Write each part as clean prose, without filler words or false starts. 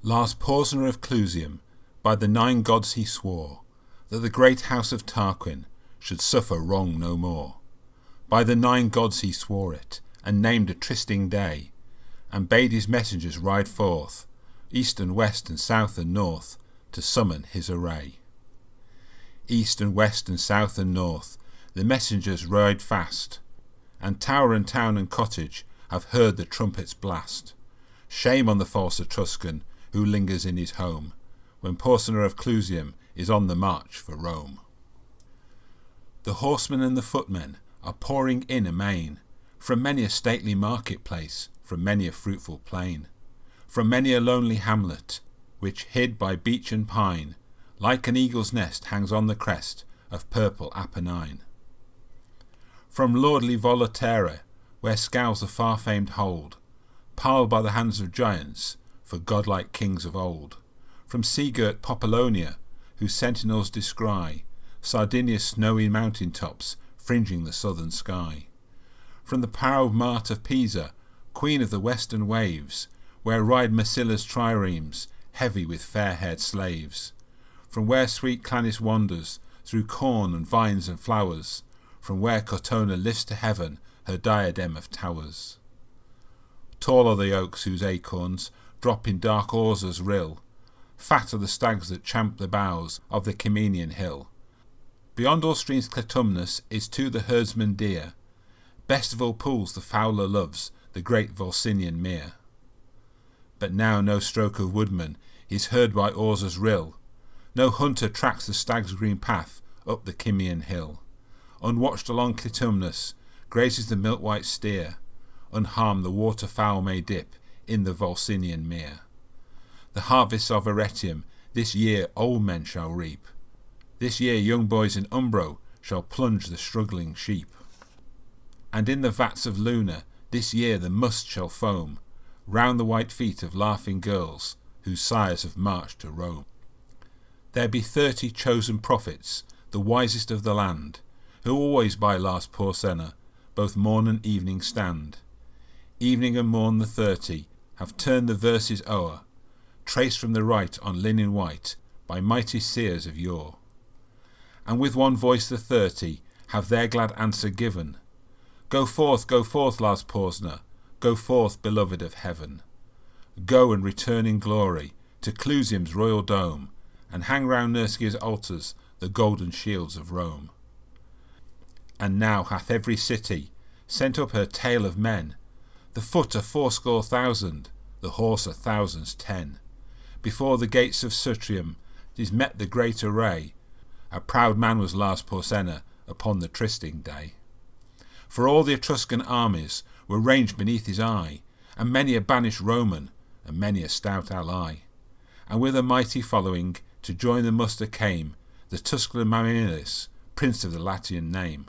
Lars Porsena of Clusium, by the 9 gods he swore, that the great house of Tarquin should suffer wrong no more. By the 9 gods he swore it, and named a trysting day, and bade his messengers ride forth, east and west and south and north, to summon his array. East and west and south and north the messengers ride fast, and tower and town and cottage have heard the trumpet's blast. Shame on the false Etruscan who lingers in his home, when Porsena of Clusium is on the march for Rome. The horsemen and the footmen are pouring in amain, from many a stately marketplace, from many a fruitful plain, from many a lonely hamlet, which, hid by beech and pine, like an eagle's nest hangs on the crest of purple Apennine. From lordly Volaterra, where scowls the far-famed hold, piled by the hands of giants, for godlike kings of old. From sea-girt Populonia, whose sentinels descry Sardinia's snowy mountain tops fringing the southern sky. From the proud mart of Pisa, queen of the western waves, where ride Massilla's triremes, heavy with fair-haired slaves. From where sweet Clanis wanders, through corn and vines and flowers, from where Cortona lifts to heaven her diadem of towers. Tall are the oaks whose acorns drop in dark Orza's rill, fat are the stags that champ the boughs of the Ciminian hill. Beyond all streams Clitumnus is to the herdsman dear, best of all pools the fowler loves the great Volsinian mere. But now no stroke of woodman is heard by Orza's rill, no hunter tracks the stag's green path up the Cimian hill. Unwatched along Clitumnus grazes the milk-white steer, unharmed the waterfowl may dip in the Volsinian mere. The harvests of Arretium this year old men shall reap, this year young boys in Umbro shall plunge the struggling sheep. And in the vats of Luna this year the must shall foam round the white feet of laughing girls whose sires have marched to Rome. There be 30 chosen prophets, the wisest of the land, who always by Lars Porsena both morn and evening stand. Evening and morn the 30 have turned the verses o'er, traced from the right on linen white by mighty seers of yore. And with one voice the 30 have their glad answer given. Go forth, Lars Porsena, go forth, beloved of heaven. Go and return in glory to Clusium's royal dome, and hang round Nurskia's altars the golden shields of Rome. And now hath every city sent up her tale of men, the foot 80,000, the horse 10,000. Before the gates of Sutrium is met the great array. A proud man was Lars Porsena upon the trysting day. For all the Etruscan armies were ranged beneath his eye, and many a banished Roman, and many a stout ally. And with a mighty following to join the muster came the Tusculan Mamilius, prince of the Latian name.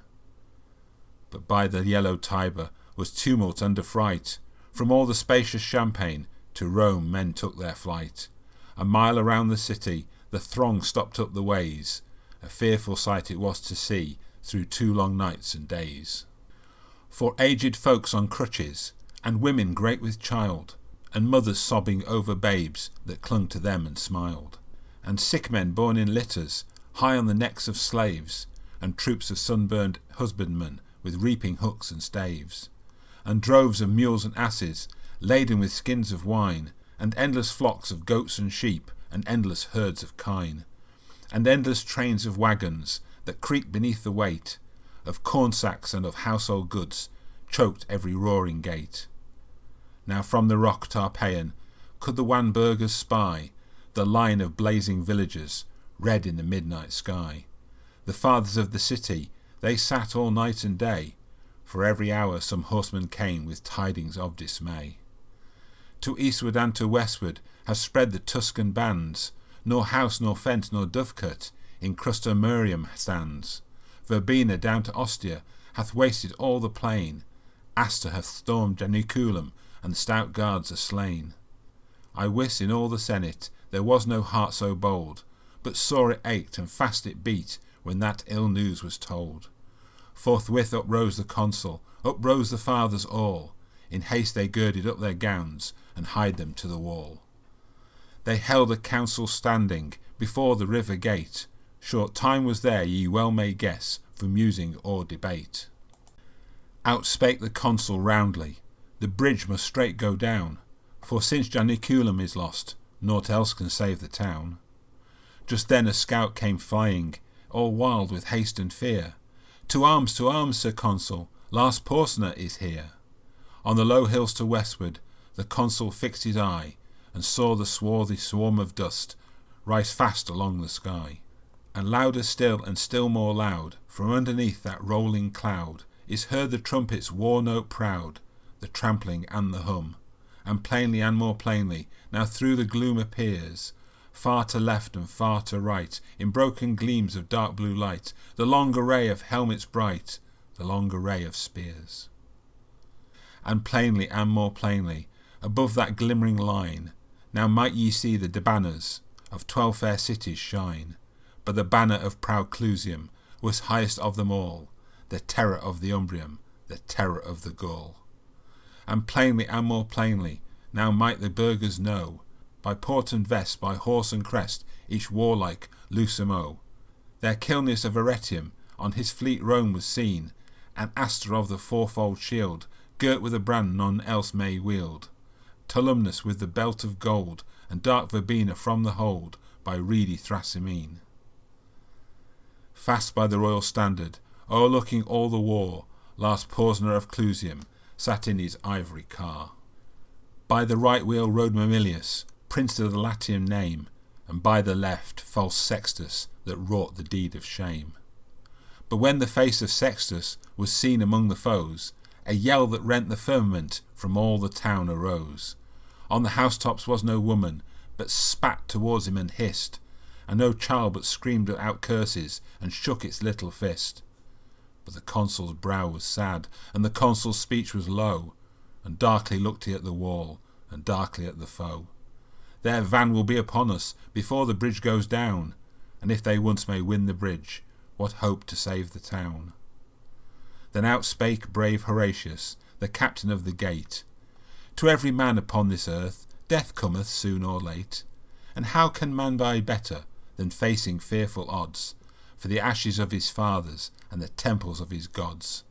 But by the yellow Tiber was tumult and affright. From all the spacious champaign to Rome men took their flight. A mile around the city the throng stopped up the ways. A fearful sight it was to see through 2 long nights and days. For aged folks on crutches, and women great with child, and mothers sobbing over babes that clung to them and smiled, and sick men borne in litters high on the necks of slaves, and troops of sunburned husbandmen with reaping hooks and staves, and droves of mules and asses laden with skins of wine, and endless flocks of goats and sheep, and endless herds of kine, and endless trains of waggons that creaked beneath the weight of corn sacks and of household goods, choked every roaring gate. Now from the rock Tarpeian could the wan burghers spy the line of blazing villages, red in the midnight sky. The fathers of the city, they sat all night and day, for every hour some horseman came with tidings of dismay. To eastward and to westward have spread the Tuscan bands, nor house nor fence nor dovecot in Crustumerium stands. Verbena down to Ostia hath wasted all the plain, Asta hath stormed Janiculum, and the stout guards are slain. I wis in all the senate there was no heart so bold, but sore it ached and fast it beat when that ill news was told. Forthwith uprose the consul, uprose the fathers all, in haste they girded up their gowns, and hied them to the wall. They held a council standing before the river gate. Short time was there, ye well may guess, for musing or debate. Out spake the consul roundly, the bridge must straight go down, for since Janiculum is lost, naught else can save the town. Just then a scout came flying, all wild with haste and fear. To arms, Sir Consul, last Porsener is here. On the low hills to westward, the consul fixed his eye, and saw the swarthy swarm of dust rise fast along the sky. And louder still, and still more loud, from underneath that rolling cloud, is heard the trumpet's war note proud, the trampling and the hum. And plainly and more plainly, now through the gloom appears, far to left and far to right, in broken gleams of dark blue light, the long array of helmets bright, the long array of spears. And plainly and more plainly, above that glimmering line, now might ye see the banners of 12 fair cities shine. But the banner of proud Clusium was highest of them all, the terror of the Umbrium, the terror of the Gaul. And plainly and more plainly, now might the burghers know, by port and vest, by horse and crest, each warlike Lucimo. There Cilnius of Arretium on his fleet Rome was seen, and Astor of the fourfold shield, girt with a brand none else may wield. Tolumnus with the belt of gold, and dark Verbena from the hold, by reedy Thrasymene. Fast by the royal standard, o'erlooking all the war, last Porsener of Clusium sat in his ivory car. By the right wheel rode Mamilius, prince of the Latium name, and by the left false Sextus that wrought the deed of shame. But when the face of Sextus was seen among the foes, a yell that rent the firmament from all the town arose. On the housetops was no woman, but spat towards him and hissed, and no child but screamed out curses and shook its little fist. But the consul's brow was sad, and the consul's speech was low, and darkly looked he at the wall, and darkly at the foe. Their van will be upon us before the bridge goes down, and if they once may win the bridge, what hope to save the town? Then out spake brave Horatius, the captain of the gate, To every man upon this earth death cometh soon or late, and how can man die better than facing fearful odds, for the ashes of his fathers and the temples of his gods,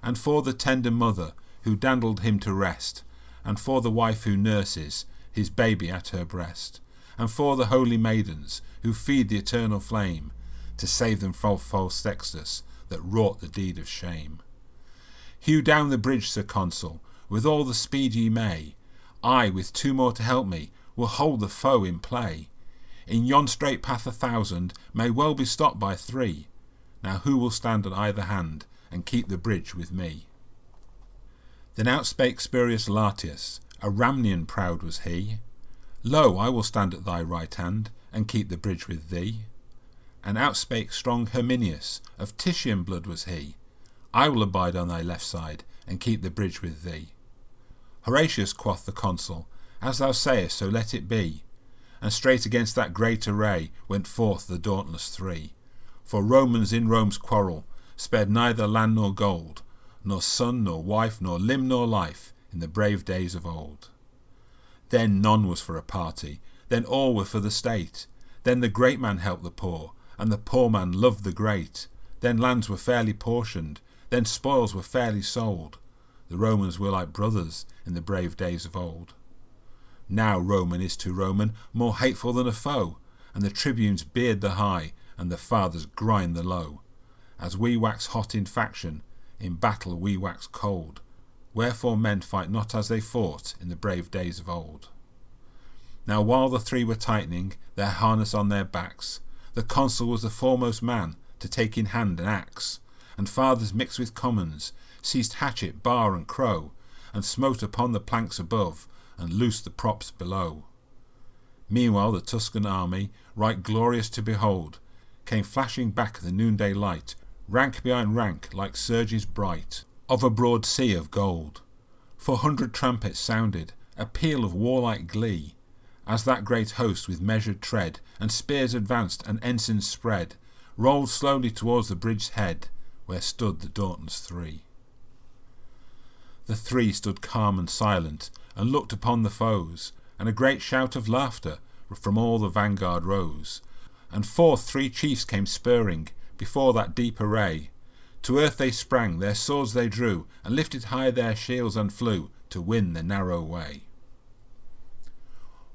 and for the tender mother who dandled him to rest, and for the wife who nurses his baby at her breast, and for the holy maidens who feed the eternal flame, to save them from false Sextus that wrought the deed of shame. Hew down the bridge, Sir Consul, with all the speed ye may. I, with 2 more to help me, will hold the foe in play. In yon straight path 1,000 may well be stopped by 3. Now who will stand on either hand and keep the bridge with me? Then out spake Spurius Latius, a Ramnian proud was he. Lo, I will stand at thy right hand and keep the bridge with thee. And out spake strong Herminius, of Titian blood was he. I will abide on thy left side and keep the bridge with thee. Horatius, quoth the consul, as thou sayest, so let it be. And straight against that great array went forth the dauntless 3. For Romans in Rome's quarrel spared neither land nor gold, nor son nor wife nor limb nor life in the brave days of old. Then none was for a party, then all were for the state. Then the great man helped the poor, and the poor man loved the great. Then lands were fairly portioned, then spoils were fairly sold. The Romans were like brothers in the brave days of old. Now Roman is to Roman more hateful than a foe, and the tribunes beard the high, and the fathers grind the low. As we wax hot in faction, in battle we wax cold. Wherefore men fight not as they fought in the brave days of old. Now while the 3 were tightening their harness on their backs, the consul was the foremost man to take in hand an axe, and fathers mixed with commons seized hatchet, bar and crow, and smote upon the planks above, and loosed the props below. Meanwhile the Tuscan army, right glorious to behold, came flashing back the noonday light, rank behind rank like surges bright of a broad sea of gold. 400 trumpets sounded, a peal of warlike glee, as that great host with measured tread, and spears advanced and ensigns spread, rolled slowly towards the bridge's head, where stood the dauntless 3. The 3 stood calm and silent, and looked upon the foes, and a great shout of laughter from all the vanguard rose, and forth 3 chiefs came spurring, before that deep array. To earth they sprang, their swords they drew, and lifted high their shields and flew, to win the narrow way.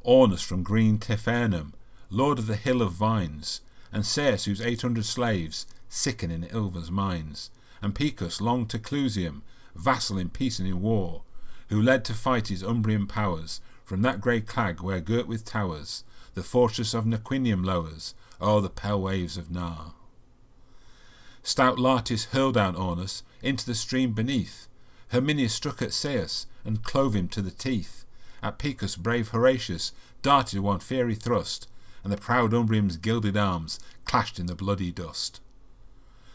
Aunus from green Tifernum, lord of the hill of vines, and Caius whose 800 slaves sicken in Ilva's mines, and Picus long to Clusium, vassal in peace and in war, who led to fight his Umbrian powers, from that grey crag where girt with towers, the fortress of Nequinium lowers, o'er the pale waves of Nar. Stout Lartius hurled down Aunus into the stream beneath. Herminius struck at Caius, and clove him to the teeth. At Picus brave Horatius darted one fiery thrust, and the proud Umbrian's gilded arms clashed in the bloody dust.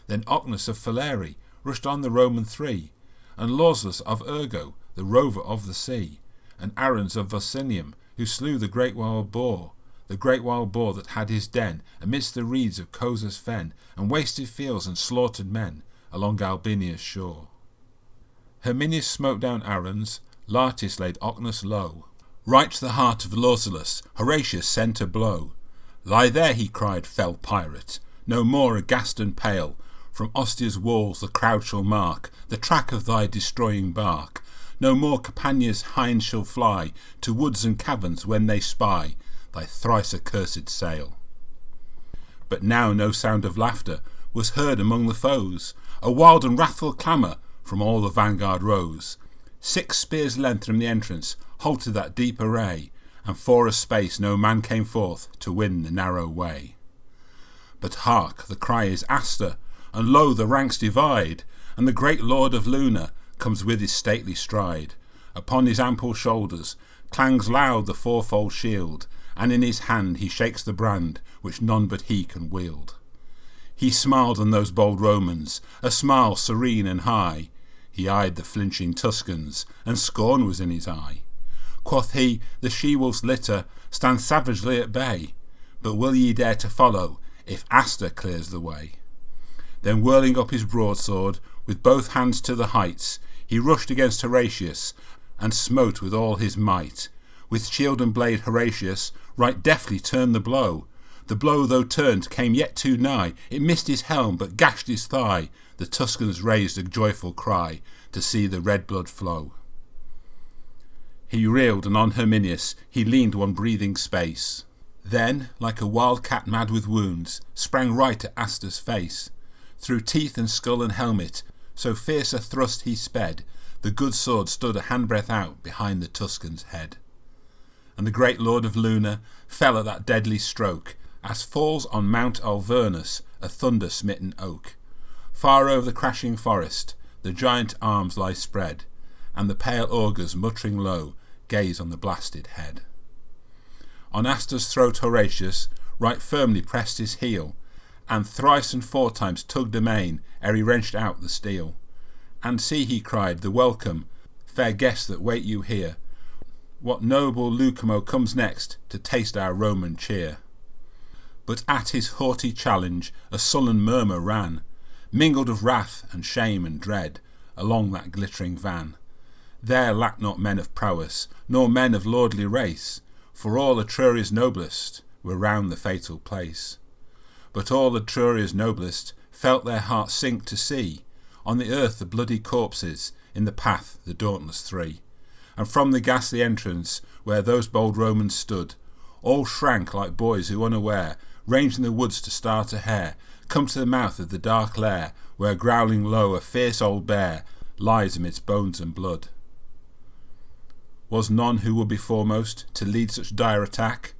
Then Ocnus of Falarii rushed on the Roman 3, and Lausulus of Urgo, the rover of the sea, and Arruns of Vocinium, who slew the great wild boar that had his den amidst the reeds of Cosa's fen, and wasted fields and slaughtered men along Albinia's shore. Herminius smote down Arruns, Lartius laid Ocnus low. Right to the heart of Lausulus Horatius sent a blow. Lie there, he cried, fell pirate, no more aghast and pale. From Ostia's walls the crowd shall mark the track of thy destroying bark. No more Campania's hinds shall fly to woods and caverns when they spy thy thrice accursed sail. But now no sound of laughter was heard among the foes. A wild and wrathful clamour from all the vanguard rose. 6 spears' length from the entrance halted that deep array, and for a space no man came forth to win the narrow way. But hark, the cry is Astur, and lo, the ranks divide, and the great lord of Luna comes with his stately stride. Upon his ample shoulders clangs loud the fourfold shield, and in his hand he shakes the brand which none but he can wield. He smiled on those bold Romans, a smile serene and high. He eyed the flinching Tuscans, and scorn was in his eye. Quoth he, the she-wolf's litter stand savagely at bay, but will ye dare to follow, if Astur clears the way? Then whirling up his broadsword, with both hands to the heights, he rushed against Horatius, and smote with all his might. With shield and blade Horatius right deftly turned the blow. The blow, though turned, came yet too nigh. It missed his helm, but gashed his thigh. The Tuscans raised a joyful cry to see the red blood flow. He reeled, and on Herminius he leaned one breathing space. Then, like a wild cat mad with wounds, sprang right at Astur's face. Through teeth and skull and helmet, so fierce a thrust he sped, the good sword stood a handbreadth out behind the Tuscan's head. And the great lord of Luna fell at that deadly stroke, as falls on Mount Alvernus a thunder-smitten oak. Far over the crashing forest the giant arms lie spread, and the pale augurs, muttering low, gaze on the blasted head. On Astur's throat Horatius right firmly pressed his heel, and thrice and 4 times tugged amain ere he wrenched out the steel. And see, he cried, the welcome, fair guests that wait you here. What noble Lucumo comes next to taste our Roman cheer? But at his haughty challenge a sullen murmur ran, mingled of wrath and shame and dread, along that glittering van. There lacked not men of prowess, nor men of lordly race, for all Etruria's noblest were round the fatal place. But all Etruria's noblest felt their hearts sink to see, on the earth the bloody corpses, in the path the dauntless 3. And from the ghastly entrance, where those bold Romans stood, all shrank like boys who unaware, ranged in the woods to start a hare, come to the mouth of the dark lair, where growling low a fierce old bear lies amidst bones and blood. Was none who would be foremost to lead such dire attack?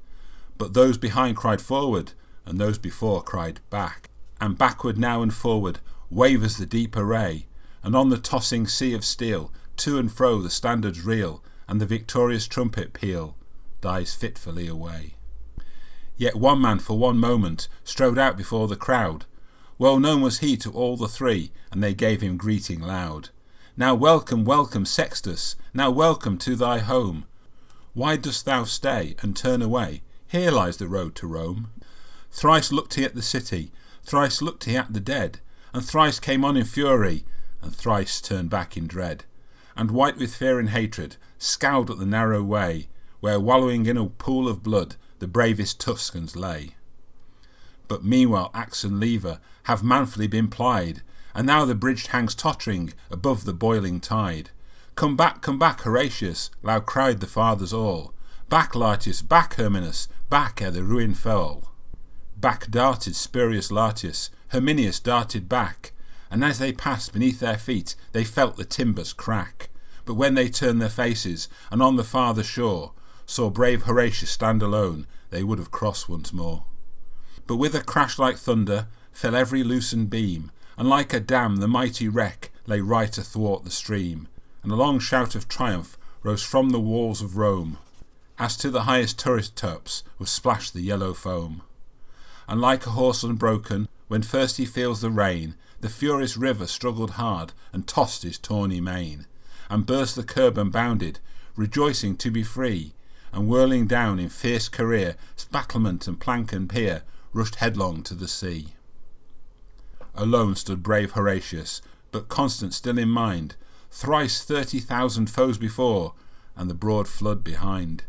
But those behind cried forward, and those before cried back. And backward now and forward wavers the deep array, and on the tossing sea of steel to and fro the standards reel, and the victorious trumpet peal dies fitfully away. Yet one man for one moment strode out before the crowd. Well known was he to all the 3, and they gave him greeting loud. Now welcome, welcome, Sextus, now welcome to thy home. Why dost thou stay and turn away? Here lies the road to Rome. Thrice looked he at the city, thrice looked he at the dead, and thrice came on in fury, and thrice turned back in dread, and white with fear and hatred scowled at the narrow way, where wallowing in a pool of blood the bravest Tuscans lay. But meanwhile axe and lever have manfully been plied, and now the bridge hangs tottering above the boiling tide. Come back, Horatius, loud cried the fathers all. Back, Lartius, back, Herminus, back ere the ruin fell. Back darted Spurius Lartius, Herminius darted back, and as they passed beneath their feet they felt the timbers crack. But when they turned their faces, and on the farther shore saw brave Horatius stand alone, they would have crossed once more. But with a crash like thunder fell every loosened beam, and like a dam the mighty wreck lay right athwart the stream, and a long shout of triumph rose from the walls of Rome, as to the highest turret tops was splashed the yellow foam. And like a horse unbroken, when first he feels the rein, the furious river struggled hard and tossed his tawny mane, and burst the curb and bounded, rejoicing to be free, and whirling down in fierce career, battlement and plank and pier, rushed headlong to the sea. Alone stood brave Horatius, but constant still in mind, thrice 30,000 foes before, and the broad flood behind.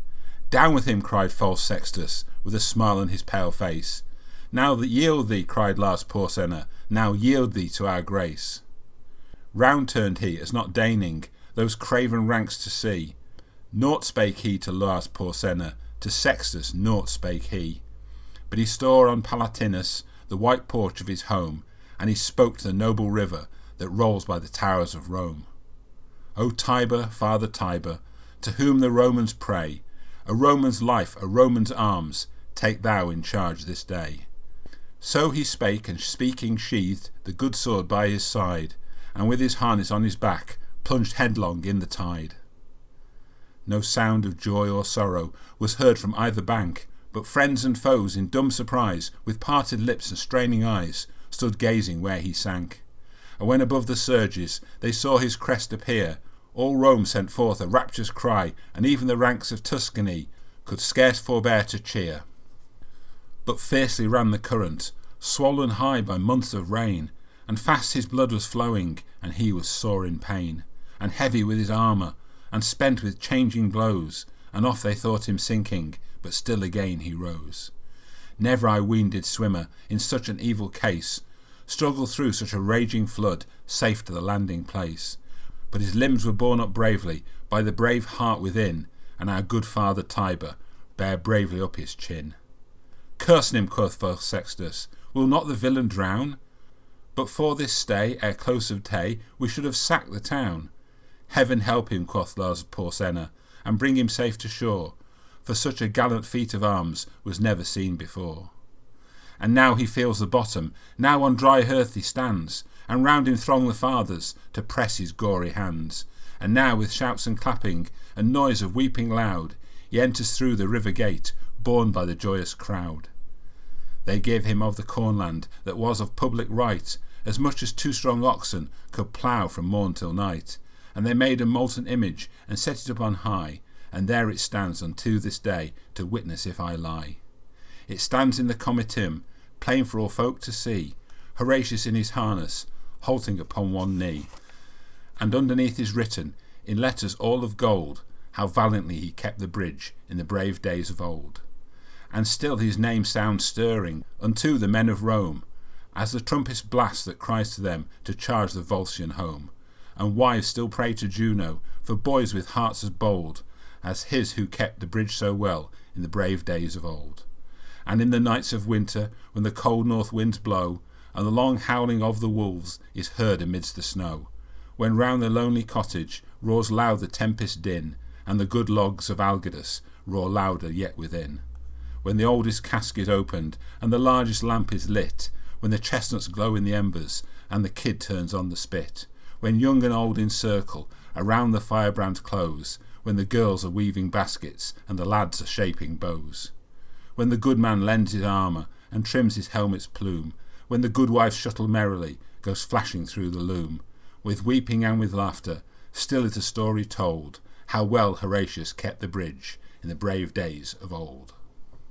Down with him, cried false Sextus, with a smile on his pale face. Now that yield thee, cried Lars Porsena, now yield thee to our grace. Round turned he, as not deigning those craven ranks to see. Naught spake he to Lars Porsena, to Sextus naught spake he. But he saw on Palatinus the white porch of his home, and he spoke to the noble river that rolls by the towers of Rome. O Tiber, Father Tiber, to whom the Romans pray, a Roman's life, a Roman's arms, take thou in charge this day. So he spake, and speaking sheathed the good sword by his side, and with his harness on his back plunged headlong in the tide. No sound of joy or sorrow was heard from either bank, but friends and foes in dumb surprise, with parted lips and straining eyes, stood gazing where he sank. And when above the surges they saw his crest appear, all Rome sent forth a rapturous cry, and even the ranks of Tuscany could scarce forbear to cheer. But fiercely ran the current, swollen high by months of rain, and fast his blood was flowing, and he was sore in pain, and heavy with his armour, and spent with changing blows, and oft they thought him sinking, but still again he rose. Never I ween did swimmer in such an evil case struggle through such a raging flood safe to the landing place, but his limbs were borne up bravely by the brave heart within, and our good father Tiber bare bravely up his chin. Curse him, quoth false Sextus, will not the villain drown? But for this stay, ere close of day, we should have sacked the town. Heaven help him, quoth Lars Porsena, and bring him safe to shore, for such a gallant feat of arms was never seen before. And now he feels the bottom, now on dry earth he stands, and round him throng the fathers to press his gory hands. And now with shouts and clapping, and noise of weeping loud, he enters through the river gate, borne by the joyous crowd. They gave him of the cornland that was of public right, as much as 2 strong oxen could plough from morn till night, and they made a molten image and set it up on high, and there it stands unto this day to witness if I lie. It stands in the comitim, plain for all folk to see, Horatius in his harness, halting upon one knee, and underneath is written, in letters all of gold, how valiantly he kept the bridge in the brave days of old. And still his name sounds stirring unto the men of Rome, as the trumpet's blast that cries to them to charge the Volscian home. And wives still pray to Juno for boys with hearts as bold as his who kept the bridge so well in the brave days of old. And in the nights of winter, when the cold north winds blow, and the long howling of the wolves is heard amidst the snow, when round the lonely cottage roars loud the tempest din, and the good logs of Algidus roar louder yet within, when the oldest cask is opened, and the largest lamp is lit, when the chestnuts glow in the embers, and the kid turns on the spit, when young and old in circle around the firebrands close, when the girls are weaving baskets, and the lads are shaping bows, when the good man lends his armour, and trims his helmet's plume, when the goodwife's shuttle merrily goes flashing through the loom, with weeping and with laughter, still is the story told, how well Horatius kept the bridge in the brave days of old.